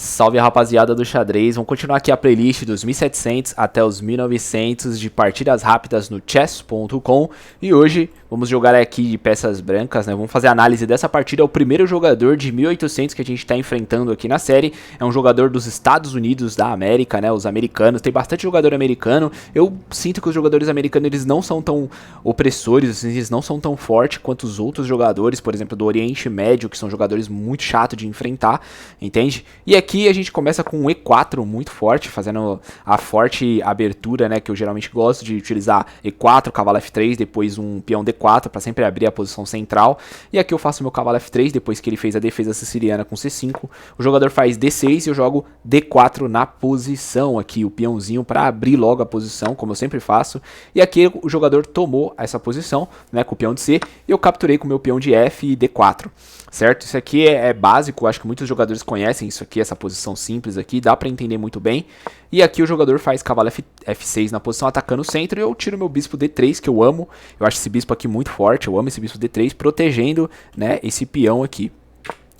Salve, rapaziada do xadrez, vamos continuar aqui a playlist dos 1700 até os 1900 de partidas rápidas no chess.com. E hoje vamos jogar aqui de peças brancas, né? Vamos fazer a análise dessa partida. É o primeiro jogador de 1800 que a gente está enfrentando aqui na série. É um jogador dos Estados Unidos da América, né? Os americanos, tem bastante jogador americano. Eu sinto que os jogadores americanos, eles não são tão opressores, eles não são tão fortes quanto os outros jogadores, por exemplo, do Oriente Médio, que são jogadores muito chatos de enfrentar, entende? E aqui a gente começa com um E4 muito forte, fazendo a forte abertura, né, que eu geralmente gosto de utilizar E4, cavalo F3, depois um peão D4 para sempre abrir a posição central. E aqui eu faço meu cavalo F3 depois que ele fez a defesa siciliana com C5. O jogador faz D6 e eu jogo D4 na posição aqui, o peãozinho para abrir logo a posição, como eu sempre faço. E aqui o jogador tomou essa posição, né, com o peão de C, e eu capturei com o meu peão de F e D4. Certo? Isso aqui é básico, acho que muitos jogadores conhecem isso aqui, essa posição simples aqui, dá pra entender muito bem. E aqui o jogador faz cavalo F6 na posição atacando o centro e eu tiro meu bispo D3, que eu amo. Eu acho esse bispo aqui muito forte, eu amo esse bispo D3, protegendo, né, esse peão aqui.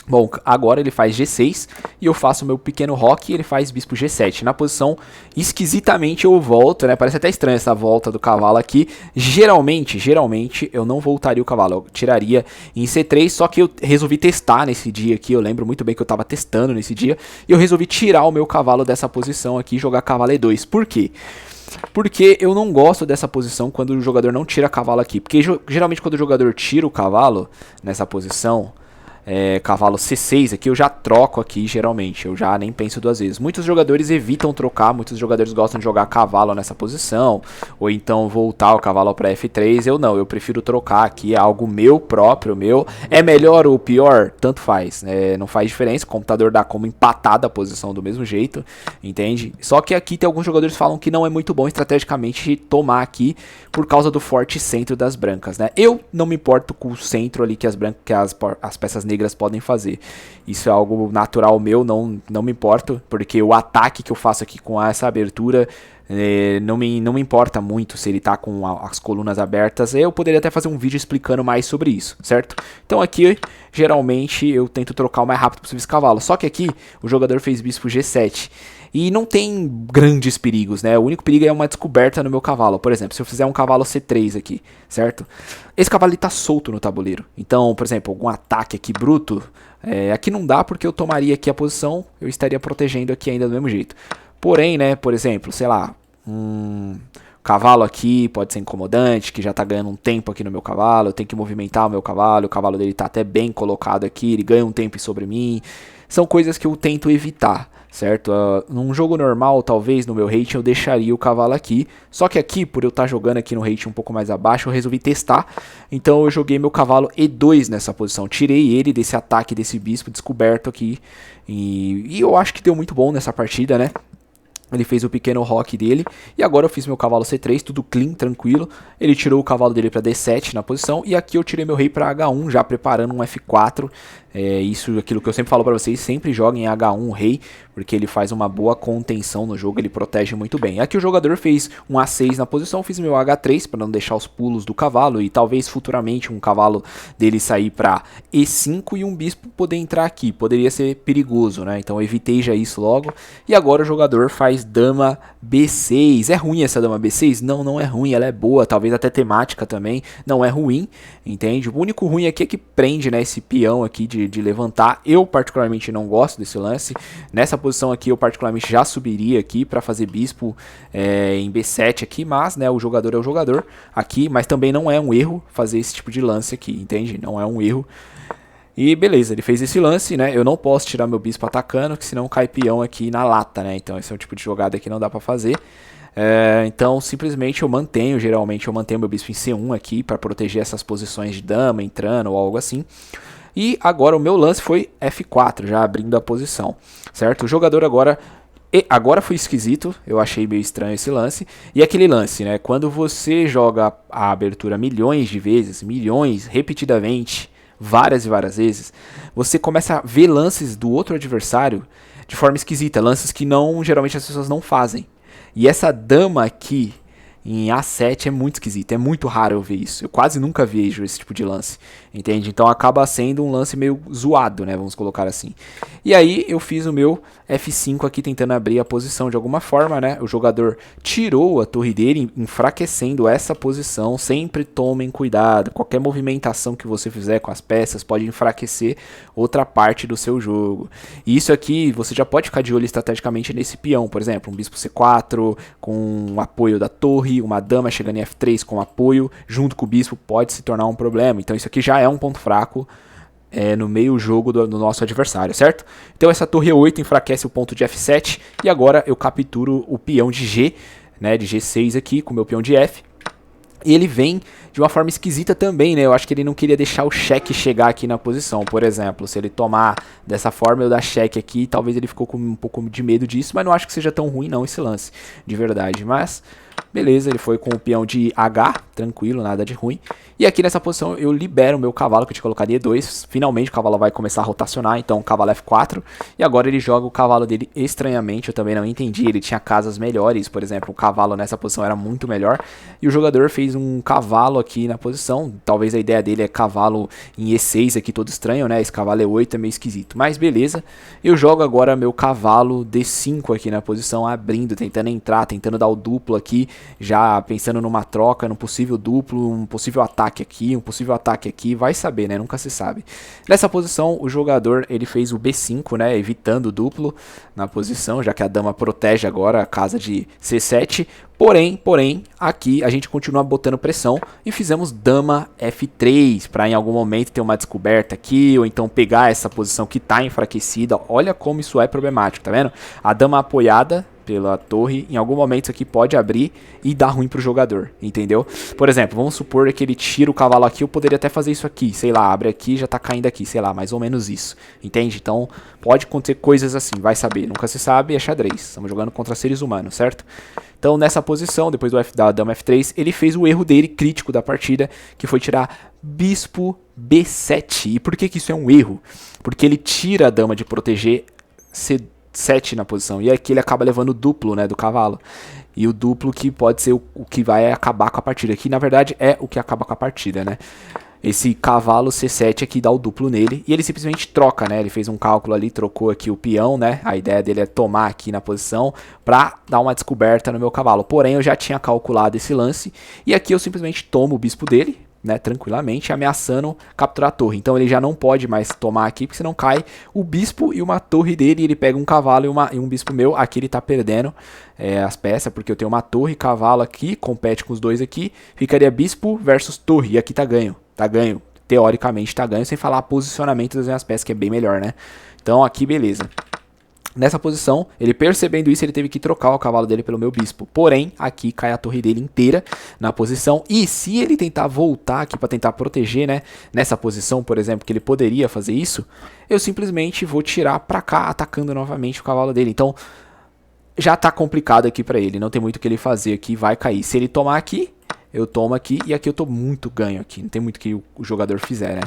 Bom, agora ele faz G6 e eu faço o meu pequeno roque e ele faz bispo G7. Na posição, esquisitamente eu volto, né? Parece até estranho essa volta do cavalo aqui. Geralmente eu não voltaria o cavalo, eu tiraria em C3, só que eu resolvi testar nesse dia aqui. Eu lembro muito bem que eu tava testando nesse dia e eu resolvi tirar o meu cavalo dessa posição aqui e jogar cavalo E2. Por quê? Porque eu não gosto dessa posição quando o jogador não tira cavalo aqui. Porque geralmente quando o jogador tira o cavalo nessa posição... cavalo C6 aqui, eu já troco aqui geralmente, eu já nem penso duas vezes. Muitos jogadores evitam trocar, muitos jogadores gostam de jogar cavalo nessa posição, ou então voltar o cavalo para F3, eu não, eu prefiro trocar aqui, é algo meu próprio, meu. É melhor ou pior? Tanto faz, não faz diferença, o computador dá como empatada a posição do mesmo jeito, entende? Só que aqui tem alguns jogadores que falam que não é muito bom estrategicamente tomar aqui, por causa do forte centro das brancas, né? Eu não me importo com o centro ali que as peças negras podem fazer. Isso é algo natural meu, não me importo, porque o ataque que eu faço aqui com essa abertura não me importa muito se ele tá com as colunas abertas. Eu poderia até fazer um vídeo explicando mais sobre isso, certo? Então aqui, geralmente, eu tento trocar o mais rápido possível esse cavalo. Só que aqui, o jogador fez bispo G7. E não tem grandes perigos, né? O único perigo é uma descoberta no meu cavalo. Por exemplo, se eu fizer um cavalo C3 aqui, certo? Esse cavalo ele tá solto no tabuleiro. Então, por exemplo, algum ataque aqui bruto, aqui não dá porque eu tomaria aqui a posição, eu estaria protegendo aqui ainda do mesmo jeito. Porém, né, por exemplo, sei lá, cavalo aqui pode ser incomodante, que já tá ganhando um tempo aqui no meu cavalo, eu tenho que movimentar o meu cavalo, o cavalo dele tá até bem colocado aqui, ele ganha um tempo sobre mim. São coisas que eu tento evitar, certo? Num jogo normal, talvez no meu rating eu deixaria o cavalo aqui, só que aqui, por eu estar jogando aqui no rating um pouco mais abaixo, eu resolvi testar, então eu joguei meu cavalo E2 nessa posição, tirei ele desse ataque desse bispo descoberto aqui, e eu acho que deu muito bom nessa partida, né? Ele fez o pequeno roque dele, e agora eu fiz meu cavalo C3, tudo clean, tranquilo. Ele tirou o cavalo dele para D7 na posição, e aqui eu tirei meu rei para H1, já preparando um F4. Isso, aquilo que eu sempre falo para vocês, sempre joguem H1 o rei, porque ele faz uma boa contenção no jogo, ele protege muito bem. Aqui o jogador fez um A6 na posição, fiz meu H3 para não deixar os pulos do cavalo, e talvez futuramente um cavalo dele sair para E5 e um bispo poder entrar aqui, poderia ser perigoso, né? Então eu evitei já isso logo, e agora o jogador faz dama B6. É ruim essa dama B6? Não, não é ruim, ela é boa, talvez até temática também, não é ruim, entende? O único ruim aqui é que prende, né, esse peão aqui de levantar. Eu particularmente não gosto desse lance. Nessa posição aqui eu particularmente já subiria aqui para fazer bispo em B7 aqui, mas, né, o jogador é o jogador aqui, mas também não é um erro fazer esse tipo de lance aqui, entende? Não é um erro. E beleza, ele fez esse lance, né? Eu não posso tirar meu bispo atacando, que senão cai peão aqui na lata, né? Então esse é um tipo de jogada que não dá pra fazer. Então simplesmente geralmente eu mantenho meu bispo em C1 aqui para proteger essas posições de dama entrando ou algo assim. E agora o meu lance foi F4, já abrindo a posição, certo? O jogador agora foi esquisito, eu achei meio estranho esse lance. E aquele lance, né? Quando você joga a abertura milhões de vezes, repetidamente, várias e várias vezes, você começa a ver lances do outro adversário de forma esquisita, lances que geralmente as pessoas não fazem. E essa dama aqui, em A7 é muito esquisito, é muito raro eu ver isso. Eu quase nunca vejo esse tipo de lance, entende? Então acaba sendo um lance meio zoado, né? Vamos colocar assim. E aí eu fiz o meu F5 aqui tentando abrir a posição de alguma forma, né? O jogador tirou a torre dele, enfraquecendo essa posição. Sempre tomem cuidado. Qualquer movimentação que você fizer com as peças pode enfraquecer outra parte do seu jogo. E isso aqui você já pode ficar de olho estrategicamente nesse peão, por exemplo, um bispo C4 com o apoio da torre, uma dama chegando em F3 com apoio, junto com o bispo pode se tornar um problema. Então isso aqui já é um ponto fraco no meio jogo do nosso adversário, certo? Então essa torre E8 enfraquece o ponto de F7 e agora eu capturo o peão de G, né, de G6 aqui com o meu peão de F. E ele vem de uma forma esquisita também, né? Eu acho que ele não queria deixar o cheque chegar aqui na posição. Por exemplo, se ele tomar dessa forma, eu dar cheque aqui, talvez ele ficou com um pouco de medo disso, mas não acho que seja tão ruim não esse lance, de verdade. Mas, beleza, ele foi com o peão de H, tranquilo, nada de ruim. E aqui nessa posição eu libero o meu cavalo, que eu tinha colocado em E2. Finalmente o cavalo vai começar a rotacionar, então o cavalo F4. E agora ele joga o cavalo dele estranhamente, eu também não entendi. Ele tinha casas melhores, por exemplo, o cavalo nessa posição era muito melhor. E o jogador fez um cavalo aqui na posição. Talvez a ideia dele é cavalo em E6 aqui, todo estranho, né? Esse cavalo E8 é meio esquisito. Mas beleza, eu jogo agora meu cavalo D5 aqui na posição, abrindo, tentando entrar, tentando dar o duplo aqui. Já pensando numa troca, num possível duplo, um possível ataque aqui, um possível ataque aqui, vai saber, né? Nunca se sabe. Nessa posição, o jogador, ele fez o B5, né? Evitando o duplo na posição, já que a dama protege agora a casa de C7. Porém, aqui a gente continua botando pressão e fizemos dama F3 para em algum momento ter uma descoberta aqui, ou então pegar essa posição que está enfraquecida. Olha como isso é problemático, tá vendo? A dama apoiada pela torre, em algum momento isso aqui pode abrir e dar ruim pro jogador, entendeu? Por exemplo, vamos supor que ele tira o cavalo aqui, eu poderia até fazer isso aqui, sei lá, abre aqui, já tá caindo aqui, sei lá, mais ou menos isso, entende? Então, pode acontecer coisas assim, vai saber, nunca se sabe, é xadrez, estamos jogando contra seres humanos, certo? Então, nessa posição, depois da dama F3, ele fez o erro dele, crítico da partida, que foi tirar bispo B7. E por que isso é um erro? Porque ele tira a dama de proteger C7 na posição, e aqui ele acaba levando o duplo, né, do cavalo. E o duplo que pode ser o que vai acabar com a partida, que na verdade é o que acaba com a partida, né? Esse cavalo C7 aqui dá o duplo nele e ele simplesmente troca, né? Ele fez um cálculo ali, trocou aqui o peão, né? A ideia dele é tomar aqui na posição pra dar uma descoberta no meu cavalo. Porém, eu já tinha calculado esse lance e aqui eu simplesmente tomo o bispo dele, né? Tranquilamente, ameaçando capturar a torre. Então ele já não pode mais tomar aqui, porque senão cai o bispo e uma torre dele e ele pega um cavalo e um bispo meu. Aqui ele tá perdendo as peças, porque eu tenho uma torre e cavalo aqui, compete com os dois aqui. Ficaria bispo versus torre e aqui tá ganho. Tá ganho, teoricamente tá ganho, sem falar posicionamento das minhas peças, que é bem melhor, né? Então aqui beleza. Nessa posição, ele percebendo isso, ele teve que trocar o cavalo dele pelo meu bispo. Porém, aqui cai a torre dele inteira na posição. E se ele tentar voltar aqui para tentar proteger, né? Nessa posição, por exemplo, que ele poderia fazer isso, eu simplesmente vou tirar para cá, atacando novamente o cavalo dele. Então, já tá complicado aqui para ele. Não tem muito o que ele fazer aqui, vai cair. Se ele tomar aqui, eu tomo aqui e aqui eu tô muito ganho aqui. Não tem muito que o jogador fizer, né?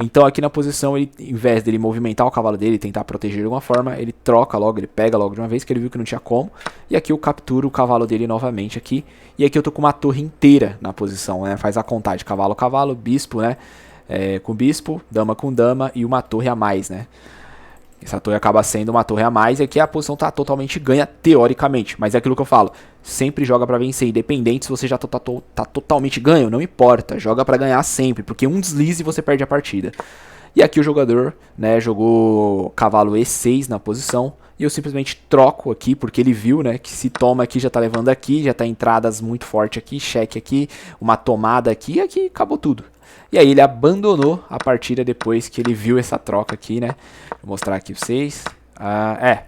Então aqui na posição, ele, em vez dele movimentar o cavalo dele e tentar proteger de alguma forma, ele troca logo, ele pega logo de uma vez, que ele viu que não tinha como. E aqui eu capturo o cavalo dele novamente aqui. E aqui eu tô com uma torre inteira na posição, né? Faz a contagem, cavalo, cavalo, bispo, né? Com bispo, dama com dama e uma torre a mais, né? Essa torre acaba sendo uma torre a mais e aqui a posição tá totalmente ganha, teoricamente. Mas é aquilo que eu falo, sempre joga pra vencer, independente se você já tá totalmente ganho, não importa. Joga pra ganhar sempre, porque um deslize e você perde a partida. E aqui o jogador, né, jogou cavalo E6 na posição. E eu simplesmente troco aqui, porque ele viu, né, que se toma aqui já tá levando aqui, já tá entradas muito forte aqui, cheque aqui, uma tomada aqui e aqui acabou tudo. E aí ele abandonou a partida depois que ele viu essa troca aqui, né? Vou mostrar aqui pra vocês.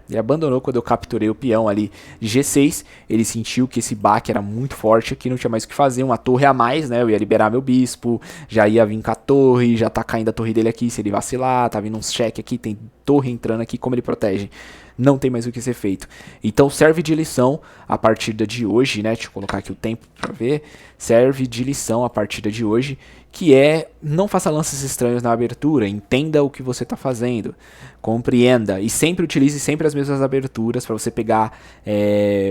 Ele abandonou quando eu capturei o peão ali de G6. Ele sentiu que esse baque era muito forte aqui, não tinha mais o que fazer. Uma torre a mais, né? Eu ia liberar meu bispo, já ia vir com a torre, já tá caindo a torre dele aqui. Se ele vacilar, tá vindo uns cheque aqui, tem torre entrando aqui, como ele protege? Não tem mais o que ser feito. Então serve de lição a partida de hoje, né? Deixa eu colocar aqui o tempo pra ver. Serve de lição a partida de hoje, que é não faça lances estranhos na abertura, entenda o que você está fazendo, compreenda e sempre utilize sempre as mesmas aberturas para você pegar,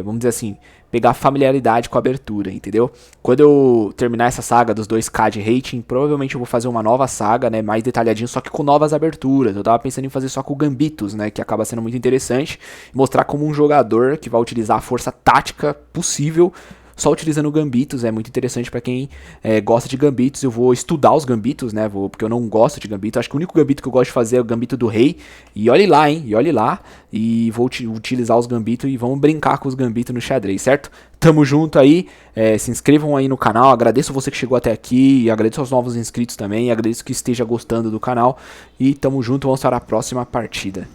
vamos dizer assim, pegar familiaridade com a abertura, entendeu? Quando eu terminar essa saga dos 2K de rating, provavelmente eu vou fazer uma nova saga, né, mais detalhadinho, só que com novas aberturas. Eu tava pensando em fazer só com gambitos, né, que acaba sendo muito interessante, mostrar como um jogador que vai utilizar a força tática possível só utilizando gambitos. É muito interessante para quem gosta de gambitos. Eu vou estudar os gambitos, né? Porque eu não gosto de gambito. Acho que o único gambito que eu gosto de fazer é o gambito do rei. E olhe lá, hein? E olhe lá. E vou utilizar os gambitos e vamos brincar com os gambitos no xadrez, certo? Tamo junto aí. Se inscrevam aí no canal. Agradeço você que chegou até aqui. E agradeço aos novos inscritos também. E agradeço que esteja gostando do canal. E tamo junto. Vamos para a próxima partida.